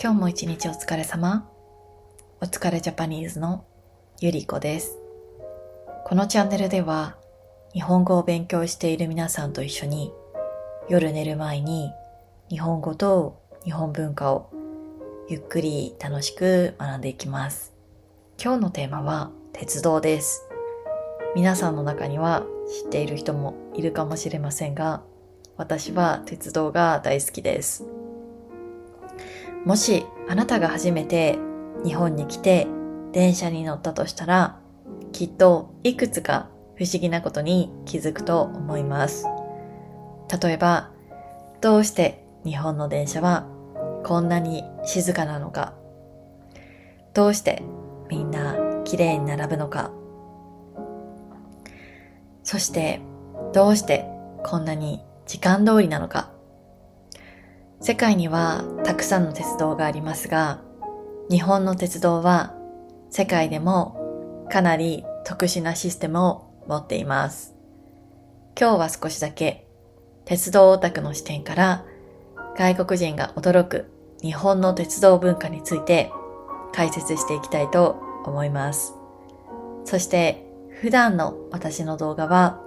今日も一日お疲れ様。お疲れジャパニーズのゆりこです。このチャンネルでは日本語を勉強している皆さんと一緒に夜寝る前に日本語と日本文化をゆっくり楽しく学んでいきます。今日のテーマは鉄道です。皆さんの中には知っている人もいるかもしれませんが、私は鉄道が大好きです。もしあなたが初めて日本に来て電車に乗ったとしたら、きっといくつか不思議なことに気づくと思います。例えば、どうして日本の電車はこんなに静かなのか、どうしてみんな綺麗に並ぶのか、そしてどうしてこんなに時間通りなのか。世界にはたくさんの鉄道がありますが、日本の鉄道は世界でもかなり特殊なシステムを持っています。今日は少しだけ鉄道オタクの視点から外国人が驚く日本の鉄道文化について解説していきたいと思います。そして普段の私の動画は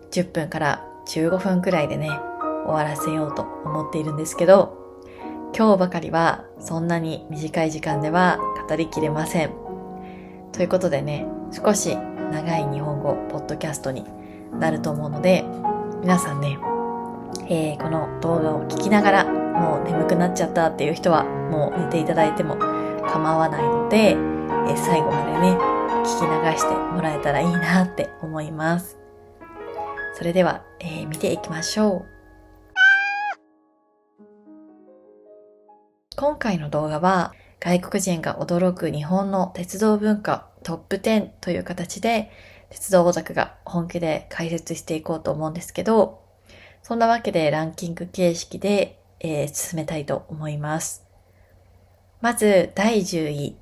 10分から15分くらいでね、終わらせようと思っているんですけど、今日ばかりはそんなに短い時間では語りきれません。ということでね、少し長い日本語ポッドキャストになると思うので、皆さんね、この動画を聞きながらもう眠くなっちゃったっていう人はもう寝ていただいても構わないので、最後までね、聞き流してもらえたらいいなって思います。それでは、見ていきましょう。今回の動画は外国人が驚く日本の鉄道文化トップ10という形で鉄道オタクが本気で解説していこうと思うんですけど、そんなわけでランキング形式で、進めたいと思います。まず第10位。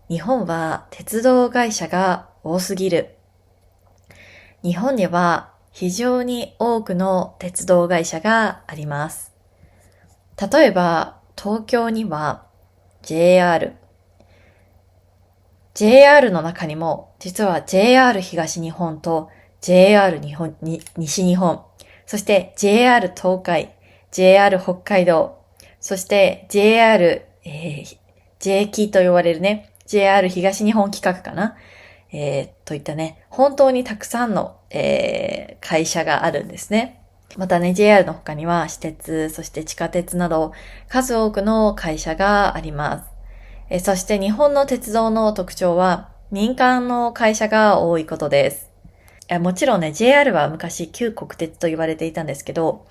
日本は鉄道会社が多すぎる。日本には非常に多くの鉄道会社があります。例えば東京には JR の中にも実は JR 東日本と JR 西日本、そして JR 東海、JR 北海道、そして JR、JK と言われるね、JR 東日本企画かな、といったね、本当にたくさんの、会社があるんですね。またね、JR の他には私鉄、そして地下鉄など数多くの会社があります。そして日本の鉄道の特徴は民間の会社が多いことです。もちろんね、JR は昔旧国鉄と言われていたんですけど、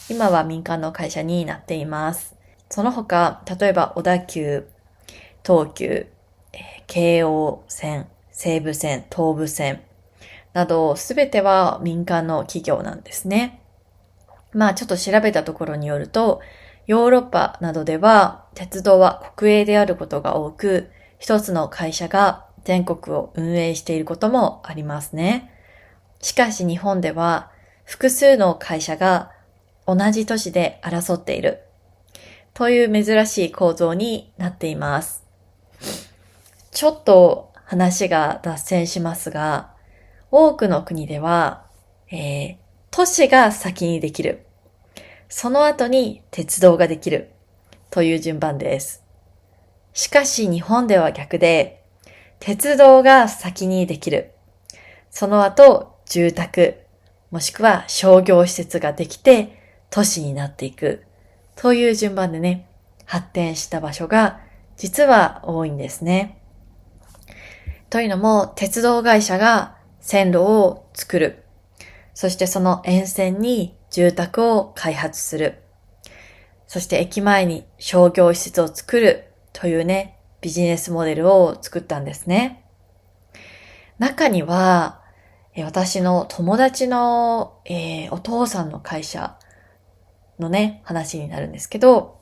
今は民間の会社になっています。その他、例えば小田急、東急、京王線、西武線、東武線などすべては民間の企業なんですね。まあちょっと調べたところによると、ヨーロッパなどでは鉄道は国営であることが多く、一つの会社が全国を運営していることもありますね。しかし日本では複数の会社が同じ都市で争っているという珍しい構造になっています。ちょっと話が脱線しますが、多くの国では、都市が先にできる。その後に鉄道ができるという順番です。しかし日本では逆で、鉄道が先にできる。その後住宅、もしくは商業施設ができて都市になっていくという順番でね、発展した場所が実は多いんですね。というのも鉄道会社が線路を作る。そしてその沿線に住宅を開発する。そして駅前に商業施設を作るというね、ビジネスモデルを作ったんですね。中には、私の友達の、お父さんの会社のね、話になるんですけど、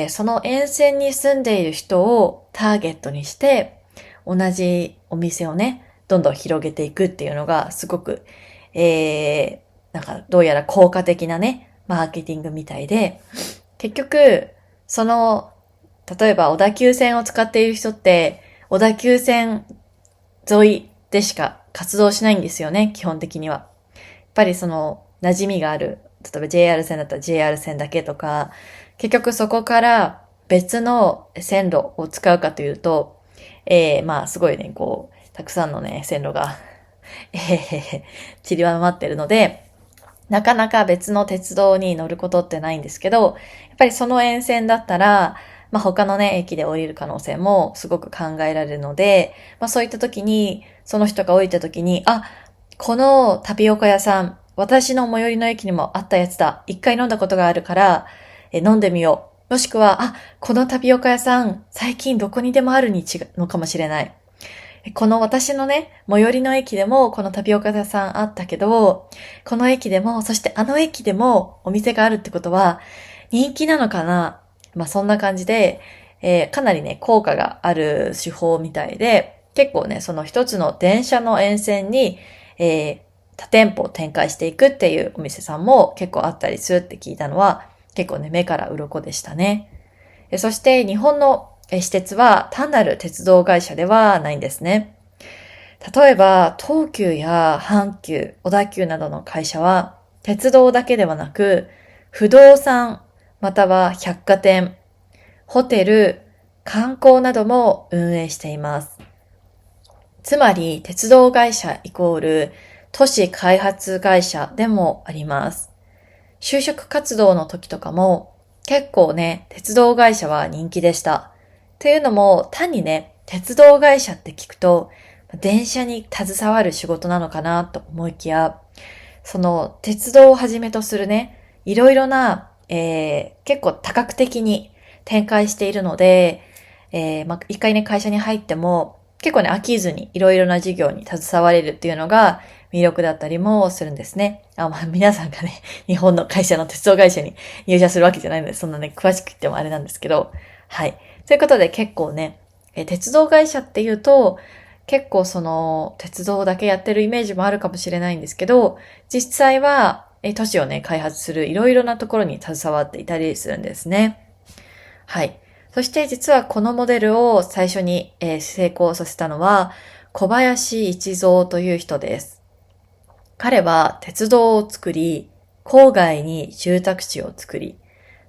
その沿線に住んでいる人をターゲットにして、同じお店をね、どんどん広げていくっていうのがすごく、なんかどうやら効果的なね、マーケティングみたいで、結局、その例えば小田急線を使っている人って、小田急線沿いでしか活動しないんですよね、基本的には。やっぱりその馴染みがある、例えば JR 線だったら JR 線だけとか、結局そこから別の線路を使うかというと、まあすごいね、こう、たくさんのね、線路が散りばまってるので、なかなか別の鉄道に乗ることってないんですけど、やっぱりその沿線だったら、まあ他のね、駅で降りる可能性もすごく考えられるので、まあそういった時に、その人が降りた時に、あ、このタピオカ屋さん、私の最寄りの駅にもあったやつだ。一回飲んだことがあるから、飲んでみよう。もしくは、あ、このタピオカ屋さん、最近どこにでもあるに違うのかもしれない。この私のね、最寄りの駅でもこのタピオカ屋さんあったけど、この駅でも、そしてあの駅でもお店があるってことは人気なのかな。まあそんな感じで、かなりね、効果がある手法みたいで、結構ね、その一つの電車の沿線に、多店舗を展開していくっていうお店さんも結構あったりするって聞いたのは、結構ね、目から鱗でしたね。そして日本の私鉄は単なる鉄道会社ではないんですね。例えば、東急や阪急、小田急などの会社は、鉄道だけではなく、不動産、または百貨店、ホテル、観光なども運営しています。つまり、鉄道会社イコール都市開発会社でもあります。就職活動の時とかも結構ね、鉄道会社は人気でした。というのも単にね、鉄道会社って聞くと電車に携わる仕事なのかなと思いきや、その鉄道をはじめとするね、いろいろな、結構多角的に展開しているので、一回ね、会社に入っても結構ね、飽きずにいろいろな事業に携われるっていうのが魅力だったりもするんですね。皆さんがね、日本の会社の鉄道会社に入社するわけじゃないので、そんなね、詳しく言ってもあれなんですけど、はい。ということで結構ね、鉄道会社っていうと、結構その、鉄道だけやってるイメージもあるかもしれないんですけど、実際は、都市をね、開発するいろいろなところに携わっていたりするんですね。はい。そして実はこのモデルを最初に、成功させたのは、小林一三という人です。彼は鉄道を作り、郊外に住宅地を作り、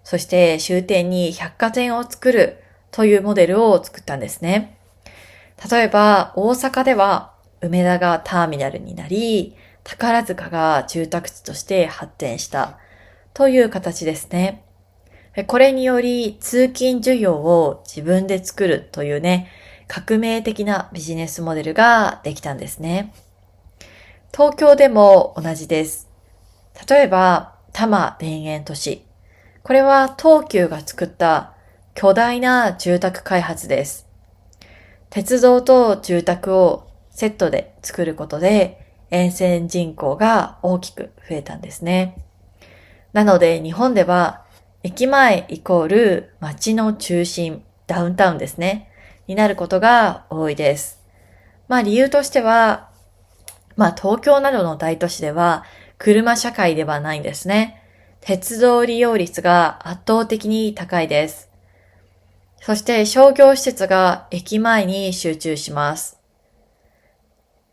そして終点に百貨店を作るというモデルを作ったんですね。例えば、大阪では梅田がターミナルになり、宝塚が住宅地として発展したという形ですね。これにより通勤需要を自分で作るというね、革命的なビジネスモデルができたんですね。東京でも同じです。例えば、多摩田園都市。これは東急が作った巨大な住宅開発です。鉄道と住宅をセットで作ることで沿線人口が大きく増えたんですね。なので日本では駅前イコール街の中心、ダウンタウンですね、になることが多いです。理由としては、東京などの大都市では車社会ではないんですね。鉄道利用率が圧倒的に高いです。そして商業施設が駅前に集中します。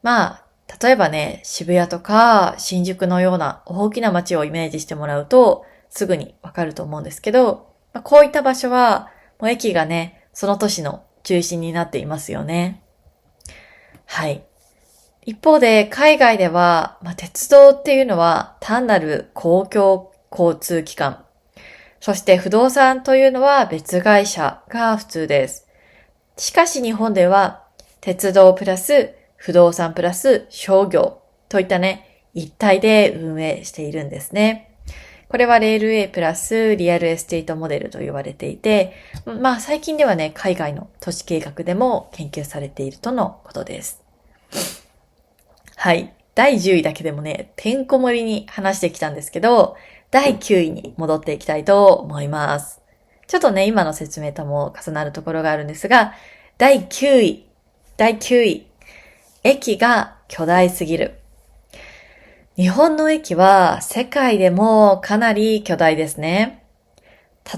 例えばね、渋谷とか新宿のような大きな街をイメージしてもらうとすぐにわかると思うんですけど、こういった場所はもう駅がね、その都市の中心になっていますよね。はい。一方で海外では、鉄道っていうのは単なる公共交通機関。そして不動産というのは別会社が普通です。しかし日本では鉄道プラス不動産プラス商業といったね、一体で運営しているんですね。これはレールウェイプラスリアルエステートモデルと言われていて、最近ではね、海外の都市計画でも研究されているとのことです。はい。第10位だけでもね、てんこ盛りに話してきたんですけど、第9位に戻っていきたいと思います。ちょっとね、今の説明とも重なるところがあるんですが、第9位。駅が巨大すぎる。日本の駅は世界でもかなり巨大ですね。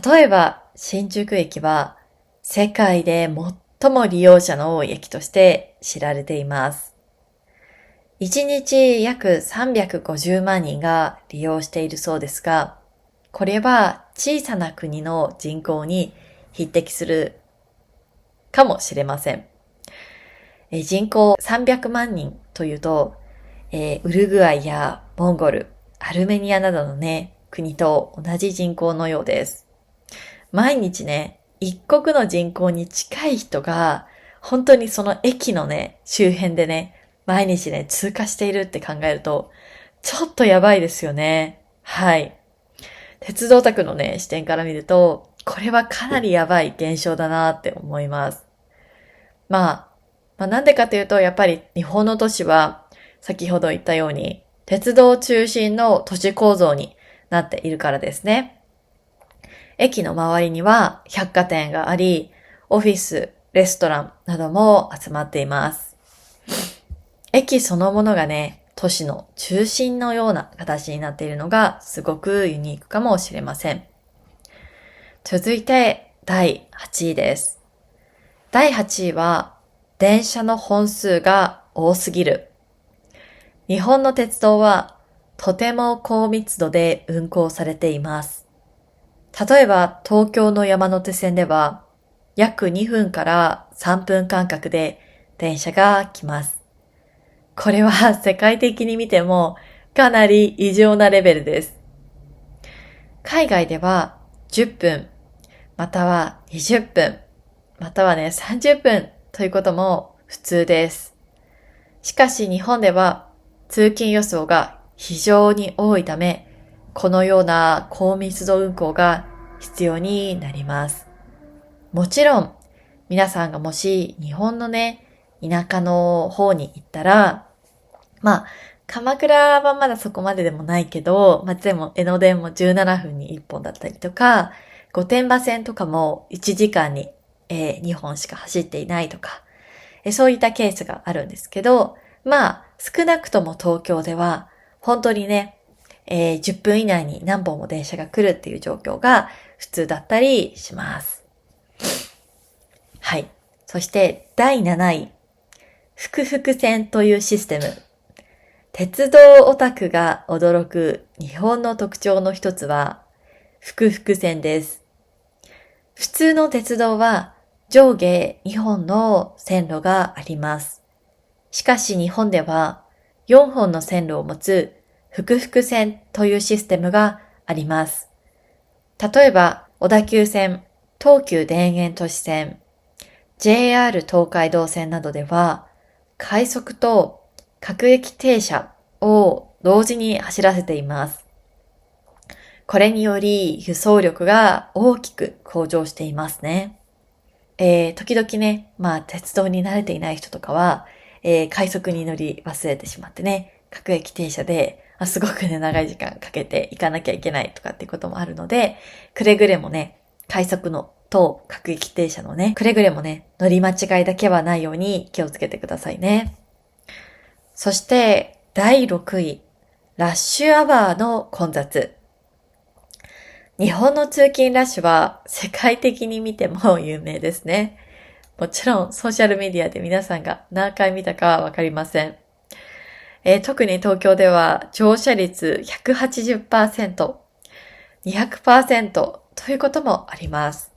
例えば、新宿駅は世界で最も利用者の多い駅として知られています。1日約350万人が利用しているそうですが、これは小さな国の人口に匹敵するかもしれません。人口300万人というと、ウルグアイやモンゴル、アルメニアなどのね、国と同じ人口のようです。毎日ね、一国の人口に近い人が、本当にその駅のね、周辺でね、毎日ね、通過しているって考えると、ちょっとやばいですよね。はい。鉄道オタクのね、視点から見ると、これはかなりやばい現象だなって思います。なんでかというと、やっぱり日本の都市は、先ほど言ったように、鉄道中心の都市構造になっているからですね。駅の周りには百貨店があり、オフィス、レストランなども集まっています。駅そのものがね、都市の中心のような形になっているのがすごくユニークかもしれません。続いて第8位です。第8位は電車の本数が多すぎる。日本の鉄道はとても高密度で運行されています。例えば東京の山手線では約2分から3分間隔で電車が来ます。これは世界的に見てもかなり異常なレベルです。海外では10分、または20分、またはね30分ということも普通です。しかし日本では通勤予想が非常に多いため、このような高密度運行が必要になります。もちろん皆さんがもし日本のね、田舎の方に行ったら、鎌倉はまだそこまででもないけど、でも江ノ電も17分に1本だったりとか、御殿場線とかも1時間に、2本しか走っていないとか、そういったケースがあるんですけど、少なくとも東京では本当にね、10分以内に何本も電車が来るっていう状況が普通だったりします。はい。そして第7位、複々線というシステム。鉄道オタクが驚く日本の特徴の一つは、複々線です。普通の鉄道は上下2本の線路があります。しかし日本では4本の線路を持つ複々線というシステムがあります。例えば、小田急線、東急田園都市線、JR 東海道線などでは、快速と各駅停車を同時に走らせています。これにより輸送力が大きく向上していますね。時々ね、鉄道に慣れていない人とかは、快速に乗り忘れてしまってね、各駅停車ですごくね、長い時間かけて行かなきゃいけないとかっていうこともあるので、くれぐれもね、快速のと各駅停車のね、くれぐれもね、乗り間違いだけはないように気をつけてくださいね。そして、第6位、ラッシュアワーの混雑。日本の通勤ラッシュは世界的に見ても有名ですね。もちろんソーシャルメディアで皆さんが何回見たかはわかりません。特に東京では乗車率 180%、200% ということもあります。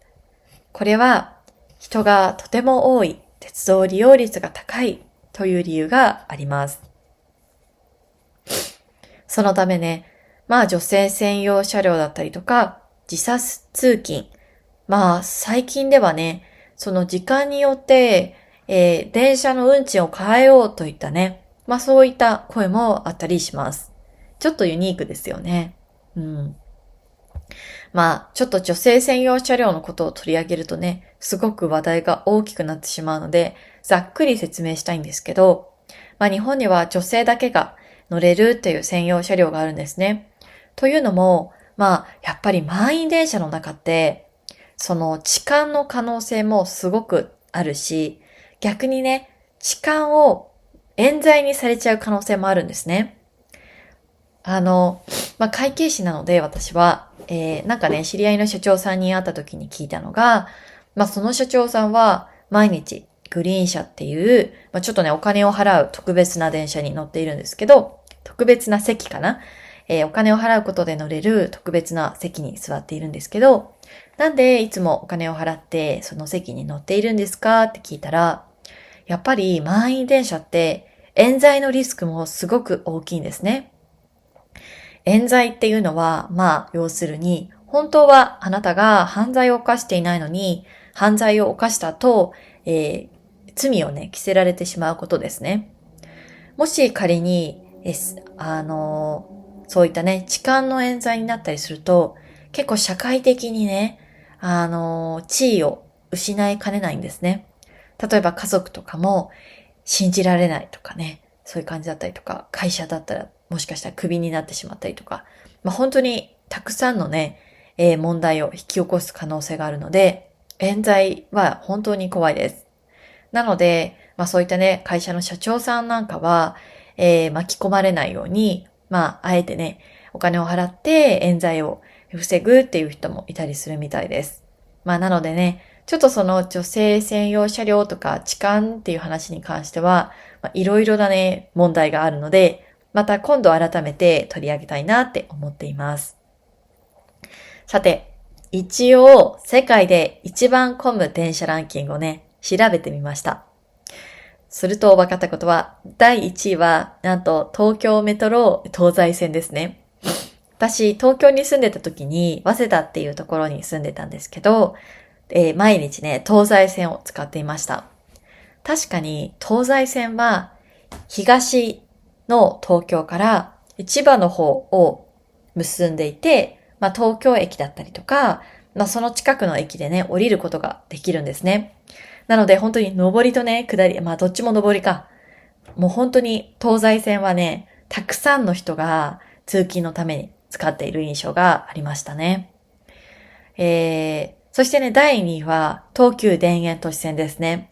これは人がとても多い、鉄道利用率が高いという理由があります。そのためね、女性専用車両だったりとか、時差通勤。最近ではね、その時間によって、電車の運賃を変えようといったね、そういった声もあったりします。ちょっとユニークですよね。ちょっと女性専用車両のことを取り上げるとね、すごく話題が大きくなってしまうので、ざっくり説明したいんですけど、日本には女性だけが乗れるっていう専用車両があるんですね。というのも、やっぱり満員電車の中って、その痴漢の可能性もすごくあるし、逆にね、痴漢を冤罪にされちゃう可能性もあるんですね。会計士なので私は、知り合いの社長さんに会った時に聞いたのが、その社長さんは毎日グリーン車っていう、ちょっとね、お金を払う特別な電車に乗っているんですけど、特別な席かな、お金を払うことで乗れる特別な席に座っているんですけど、なんでいつもお金を払ってその席に乗っているんですかって聞いたら、やっぱり満員電車って冤罪のリスクもすごく大きいんですね。冤罪っていうのは、要するに、本当はあなたが犯罪を犯していないのに、犯罪を犯したと、罪をね、着せられてしまうことですね。もし仮に、そういったね、痴漢の冤罪になったりすると、結構社会的にね、地位を失いかねないんですね。例えば家族とかも信じられないとかね、そういう感じだったりとか、会社だったらもしかしたらクビになってしまったりとか、本当にたくさんのね、問題を引き起こす可能性があるので、冤罪は本当に怖いです。なので、そういったね、会社の社長さんなんかは、巻き込まれないように、あえてね、お金を払って冤罪を防ぐっていう人もいたりするみたいです。なのでね、ちょっとその女性専用車両とか痴漢っていう話に関しては、いろいろなね、問題があるので、また今度改めて取り上げたいなって思っています。さて、一応世界で一番混む電車ランキングをね、調べてみました。すると分かったことは、第1位は、なんと東京メトロ東西線ですね。私、東京に住んでた時に、早稲田っていうところに住んでたんですけど、毎日ね、東西線を使っていました。確かに、東西線は、東の東京から千葉の方を結んでいて、東京駅だったりとか、その近くの駅でね、降りることができるんですね。なので本当に上りとね、下り、どっちも上りか。もう本当に東西線はね、たくさんの人が通勤のために使っている印象がありましたね。そしてね、第2位は東急田園都市線ですね。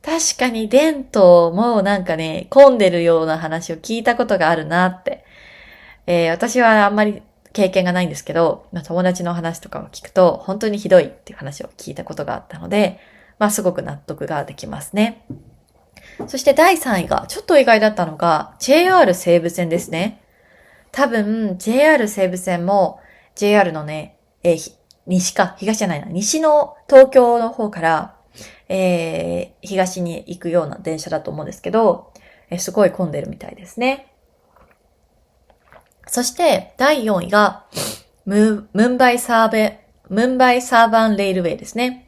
確かに電灯もなんかね、混んでるような話を聞いたことがあるなって。私はあんまり経験がないんですけど、友達の話とかを聞くと本当にひどいっていう話を聞いたことがあったので、すごく納得ができますね。そして第3位が、ちょっと意外だったのが、JR 西武線ですね。多分、JR 西武線も、JR のね、東じゃないな、西の東京の方から、東に行くような電車だと思うんですけど、すごい混んでるみたいですね。そして、第4位が、ムンバイサーバンレールウェイですね。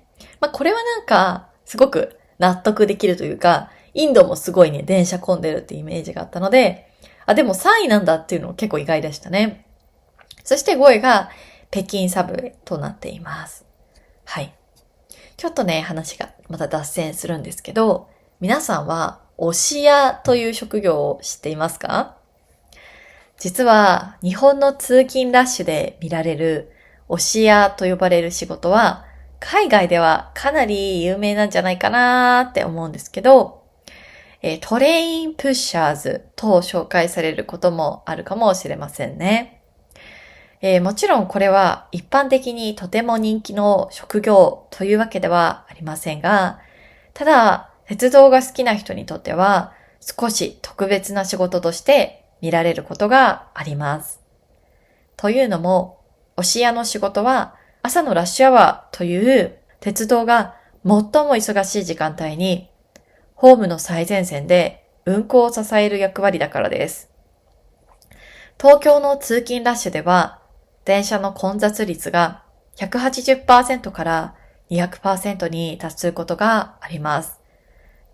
これはなんか、すごく納得できるというか、インドもすごいね、電車混んでるってイメージがあったので、でも3位なんだっていうの結構意外でしたね。そして5位が、北京サブウェイとなっています。はい。ちょっとね、話がまた脱線するんですけど、皆さんは、推し屋という職業を知っていますか？実は、日本の通勤ラッシュで見られる推し屋と呼ばれる仕事は、海外ではかなり有名なんじゃないかなって思うんですけど、トレインプッシャーズと紹介されることもあるかもしれませんね。もちろんこれは一般的にとても人気の職業というわけではありませんが、ただ鉄道が好きな人にとっては少し特別な仕事として見られることがあります。というのも、推し屋の仕事は朝のラッシュアワーという鉄道が最も忙しい時間帯にホームの最前線で運行を支える役割だからです。東京の通勤ラッシュでは電車の混雑率が 180% から200% に達することがあります。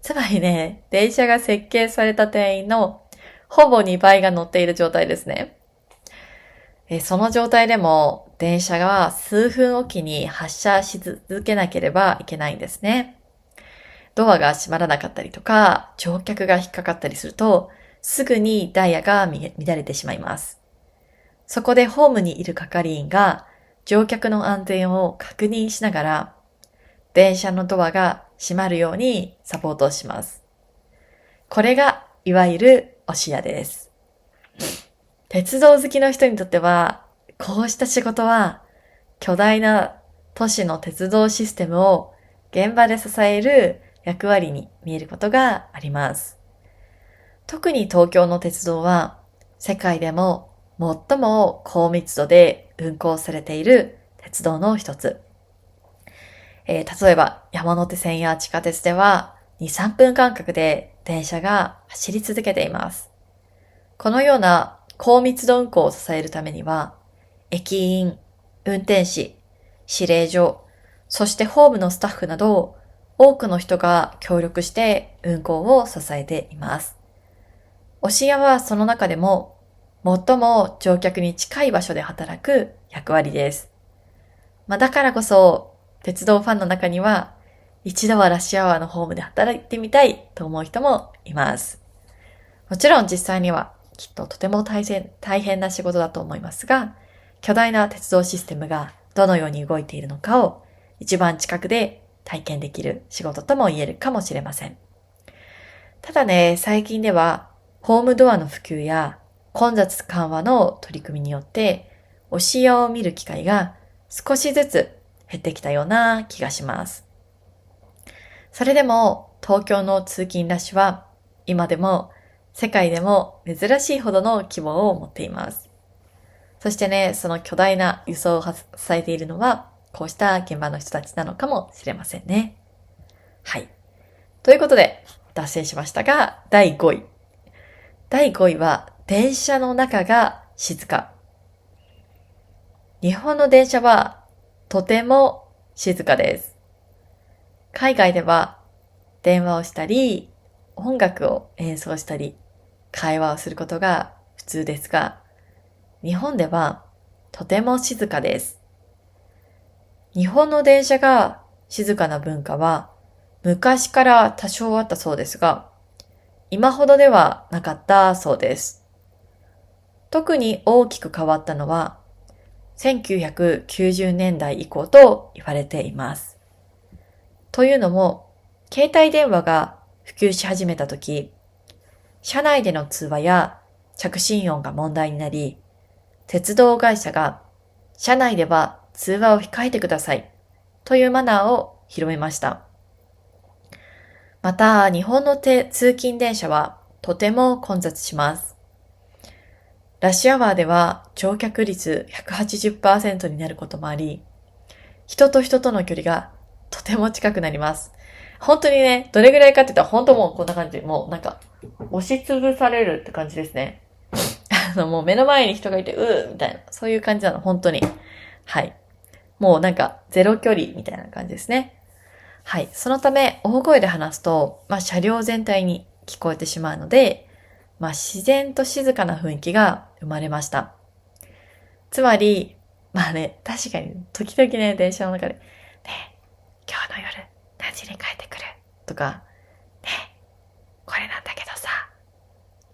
つまりね、電車が設計された定員のほぼ2倍が乗っている状態ですね。その状態でも電車が数分おきに発車し続けなければいけないんですね。ドアが閉まらなかったりとか、乗客が引っかかったりすると、すぐにダイヤが乱れてしまいます。そこでホームにいる係員が乗客の安全を確認しながら、電車のドアが閉まるようにサポートをします。これがいわゆる推し屋です。鉄道好きの人にとっては、こうした仕事は巨大な都市の鉄道システムを現場で支える役割に見えることがあります。特に東京の鉄道は世界でも最も高密度で運行されている鉄道の一つ。例えば山手線や地下鉄では2、3分間隔で電車が走り続けています。このような高密度運行を支えるためには、駅員、運転士、指令所、そしてホームのスタッフなど、多くの人が協力して運行を支えています。押し屋はその中でも、最も乗客に近い場所で働く役割です。だからこそ、鉄道ファンの中には、一度はラッシュアワーのホームで働いてみたいと思う人もいます。もちろん実際にはきっととても大変な仕事だと思いますが、巨大な鉄道システムがどのように動いているのかを一番近くで体験できる仕事とも言えるかもしれません。ただね、最近ではホームドアの普及や混雑緩和の取り組みによって押し屋を見る機会が少しずつ減ってきたような気がします。それでも東京の通勤ラッシュは今でも世界でも珍しいほどの規模を持っています。そしてね、その巨大な輸送を支えているのはこうした現場の人たちなのかもしれませんね。はい。ということで脱線しましたが、第5位。第5位は電車の中が静か。日本の電車はとても静かです。海外では電話をしたり、音楽を演奏したり、会話をすることが普通ですが、日本ではとても静かです。日本の電車が静かな文化は昔から多少あったそうですが、今ほどではなかったそうです。特に大きく変わったのは1990年代以降と言われています。というのも、携帯電話が普及し始めたとき、車内での通話や着信音が問題になり、鉄道会社が車内では通話を控えてくださいというマナーを広めました。また、日本の通勤電車はとても混雑します。ラッシュアワーでは乗客率 180% になることもあり、人と人との距離がとても近くなります。本当にね、どれぐらいかって言ったら本当もうこんな感じ。もうなんか、押しつぶされるって感じですね。もう目の前に人がいて、みたいな。そういう感じなの、本当に。はい。もうなんか、ゼロ距離みたいな感じですね。はい。そのため、大声で話すと、車両全体に聞こえてしまうので、自然と静かな雰囲気が生まれました。つまり、確かに、時々ね、電車の中で、ねえ、今日の夜、何時に帰ってくるとか、ねえ、これなんだけどさ、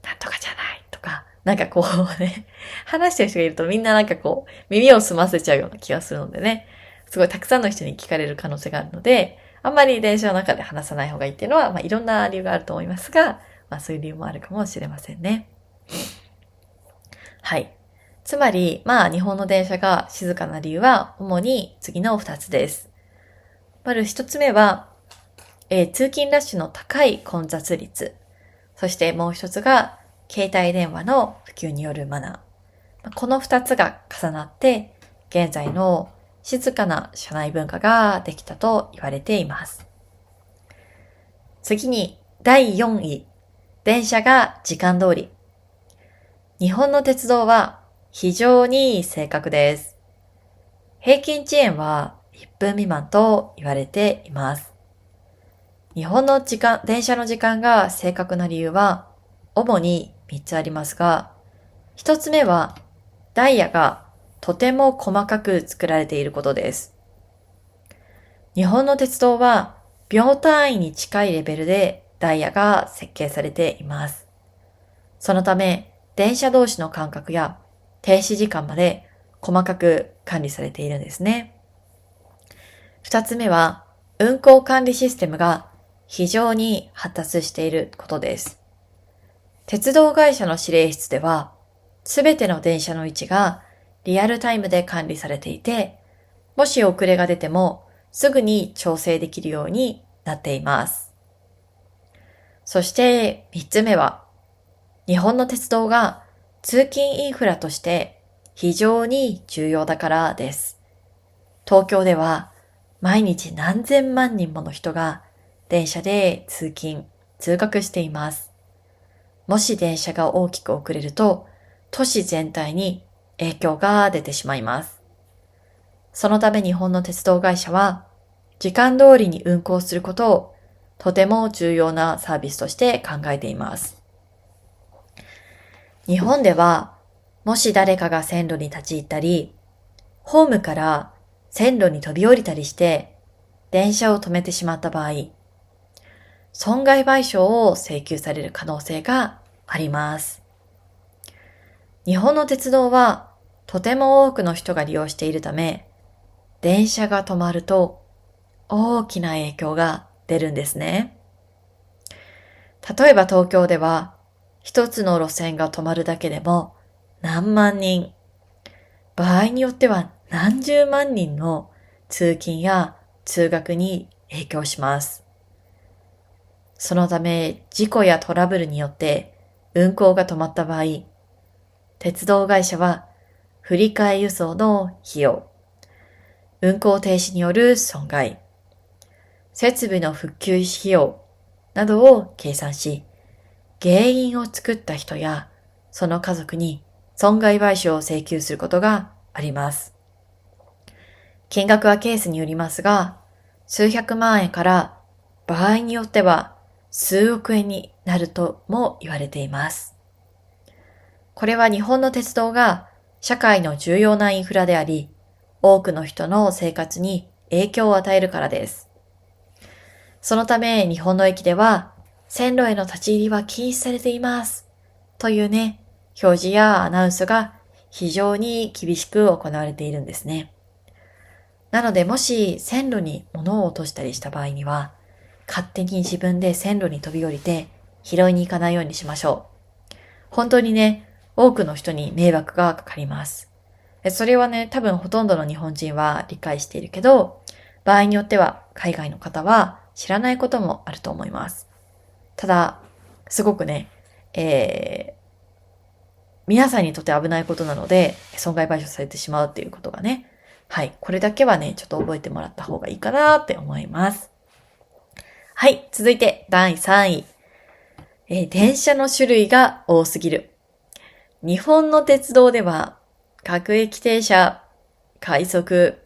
なんとかじゃないとか、なんかこうね、話してる人がいるとみんななんかこう、耳を澄ませちゃうような気がするのでね、すごいたくさんの人に聞かれる可能性があるので、あんまり電車の中で話さない方がいいっていうのは、いろんな理由があると思いますが、そういう理由もあるかもしれませんね。はい。つまり、日本の電車が静かな理由は、主に次の2つです。まず1つ目は、通勤ラッシュの高い混雑率。そしてもう1つが、携帯電話の普及によるマナー。この2つが重なって、現在の静かな車内文化ができたと言われています。次に、第4位。電車が時間通り。日本の鉄道は非常に正確です。平均遅延は1分未満と言われています。日本の電車の時間が正確な理由は主に3つありますが、1つ目はダイヤがとても細かく作られていることです。日本の鉄道は秒単位に近いレベルでダイヤが設計されています。そのため、電車同士の間隔や停止時間まで細かく管理されているんですね。二つ目は、運行管理システムが非常に発達していることです。鉄道会社の指令室では、すべての電車の位置がリアルタイムで管理されていて、もし遅れが出てもすぐに調整できるようになっています。そして3つ目は、日本の鉄道が通勤インフラとして非常に重要だからです。東京では毎日何千万人もの人が電車で通勤、通学しています。もし電車が大きく遅れると、都市全体に影響が出てしまいます。そのため日本の鉄道会社は、時間通りに運行することをとても重要なサービスとして考えています。日本では、もし誰かが線路に立ち入ったり、ホームから線路に飛び降りたりして、電車を止めてしまった場合、損害賠償を請求される可能性があります。日本の鉄道はとても多くの人が利用しているため、電車が止まると大きな影響が出るんですね。例えば東京では一つの路線が止まるだけでも何万人、場合によっては何十万人の通勤や通学に影響します。そのため事故やトラブルによって運行が止まった場合、鉄道会社は振り替え輸送の費用、運行停止による損害、設備の復旧費用などを計算し、原因を作った人やその家族に損害賠償を請求することがあります。金額はケースによりますが、数百万円から場合によっては数億円になるとも言われています。これは日本の鉄道が社会の重要なインフラであり、多くの人の生活に影響を与えるからです。そのため日本の駅では線路への立ち入りは禁止されていますというね、表示やアナウンスが非常に厳しく行われているんですね。なのでもし線路に物を落としたりした場合には、勝手に自分で線路に飛び降りて拾いに行かないようにしましょう。本当にね、多くの人に迷惑がかかります。それはね、多分ほとんどの日本人は理解しているけど、場合によっては海外の方は知らないこともあると思います。ただ、すごくね、皆さんにとって危ないことなので、損害賠償されてしまうっていうことがね、はい、これだけはね、ちょっと覚えてもらった方がいいかなって思います。はい、続いて第3位。電車の種類が多すぎる。日本の鉄道では、各駅停車、快速、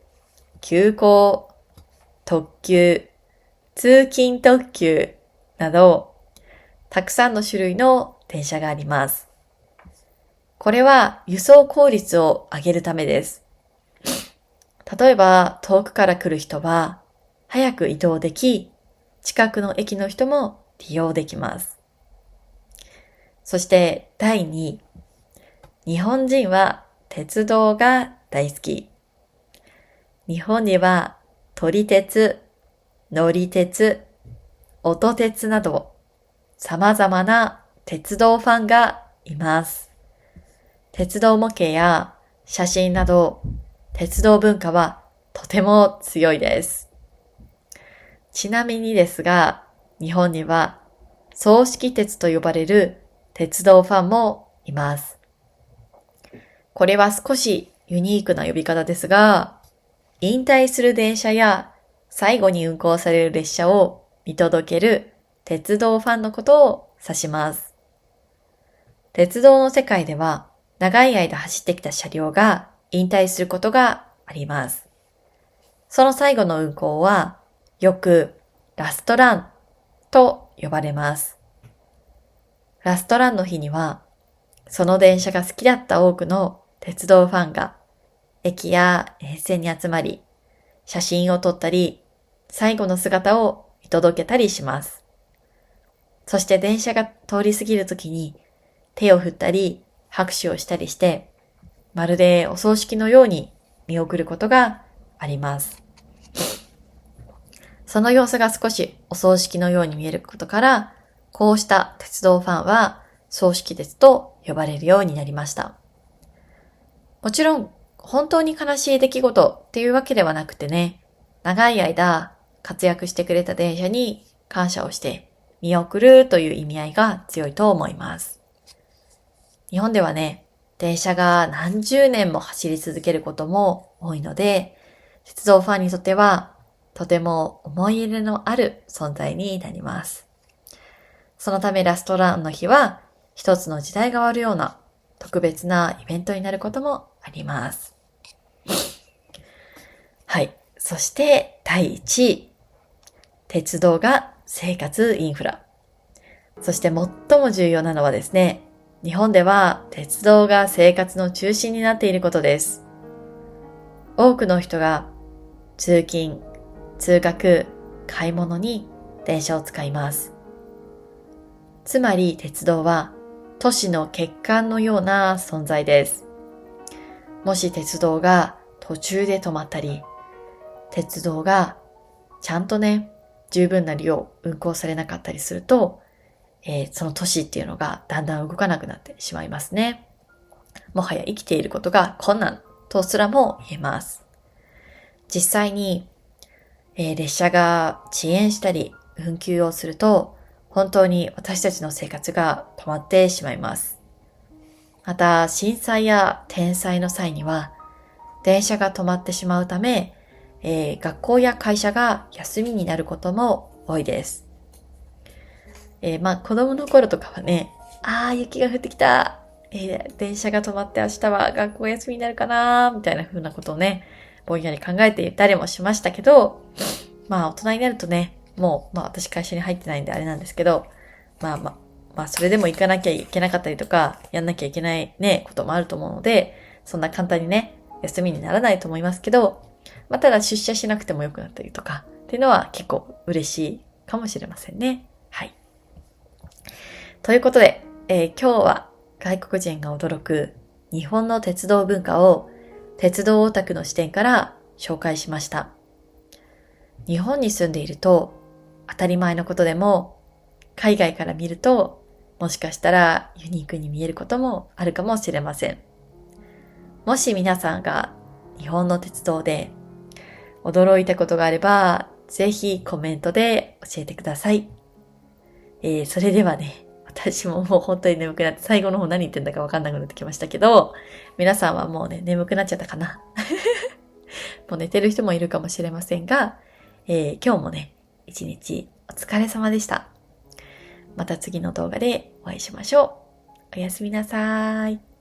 急行、特急、通勤特急など、たくさんの種類の電車があります。これは輸送効率を上げるためです。例えば遠くから来る人は早く移動でき、近くの駅の人も利用できます。そして第2位、日本人は鉄道が大好き。日本には撮り鉄、乗り鉄、音鉄など様々な鉄道ファンがいます。鉄道模型や写真など鉄道文化はとても強いです。ちなみにですが、日本には葬式鉄と呼ばれる鉄道ファンもいます。これは少しユニークな呼び方ですが、引退する電車や最後に運行される列車を見届ける鉄道ファンのことを指します。鉄道の世界では長い間走ってきた車両が引退することがあります。その最後の運行はよくラストランと呼ばれます。ラストランの日にはその電車が好きだった多くの鉄道ファンが駅や沿線に集まり、写真を撮ったり、最後の姿を見届けたりします。そして電車が通り過ぎるときに手を振ったり拍手をしたりして、まるでお葬式のように見送ることがあります。その様子が少しお葬式のように見えることから、こうした鉄道ファンは葬式鉄と呼ばれるようになりました。もちろん本当に悲しい出来事っていうわけではなくてね、長い間活躍してくれた電車に感謝をして見送るという意味合いが強いと思います。日本ではね、電車が何十年も走り続けることも多いので、鉄道ファンにとってはとても思い入れのある存在になります。そのためラストランの日は一つの時代が終わるような特別なイベントになることもあります。はい。そして第1位。鉄道が生活インフラ。そして最も重要なのはですね、日本では鉄道が生活の中心になっていることです。多くの人が通勤、通学、買い物に電車を使います。つまり鉄道は都市の血管のような存在です。もし鉄道が途中で止まったり、鉄道がちゃんとね、十分な量運行されなかったりすると、その都市っていうのがだんだん動かなくなってしまいますね。もはや生きていることが困難とすらも言えます。実際に、列車が遅延したり運休をすると、本当に私たちの生活が止まってしまいます。また、震災や天災の際には、電車が止まってしまうため、学校や会社が休みになることも多いです。子供の頃とかはね、雪が降ってきた。電車が止まって明日は学校休みになるかなみたいな風なことをね、ぼんやり考えていたりもしましたけど、大人になるとね、もう、私会社に入ってないんであれなんですけど、それでも行かなきゃいけなかったりとか、やんなきゃいけないね、こともあると思うので、そんな簡単にね、休みにならないと思いますけど、ただ出社しなくてもよくなったりとか、っていうのは結構嬉しいかもしれませんね。はい。ということで、今日は外国人が驚く日本の鉄道文化を鉄道オタクの視点から紹介しました。日本に住んでいると当たり前のことでも海外から見るともしかしたらユニークに見えることもあるかもしれません。もし皆さんが日本の鉄道で驚いたことがあればぜひコメントで教えてください。それではね、私ももう本当に眠くなって最後の方何言ってんだかわかんなくなってきましたけど、皆さんはもうね、眠くなっちゃったかなもう寝てる人もいるかもしれませんが、今日もね、一日お疲れ様でした。また次の動画でお会いしましょう。おやすみなさーい。